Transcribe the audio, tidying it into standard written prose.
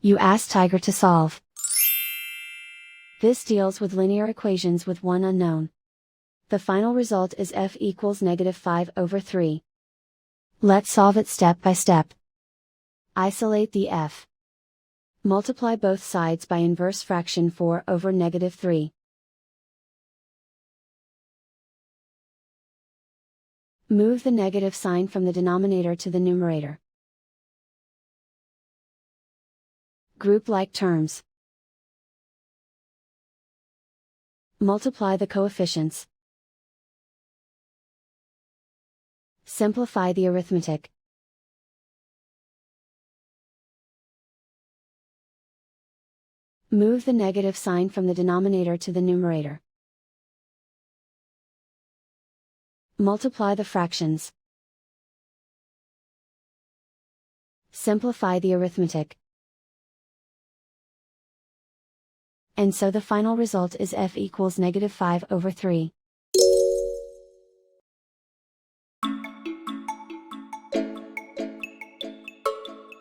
You ask Tiger to solve. This deals with linear equations with one unknown. The final result is f equals -5/3. Let's solve it step by step. Isolate the f. Multiply both sides by inverse fraction 4/3. Move the negative sign from the denominator to the numerator. Group like terms. Multiply the coefficients. Simplify the arithmetic. Move the negative sign from the denominator to the numerator. Multiply the fractions. Simplify the arithmetic. And so the final result is f equals -5/3.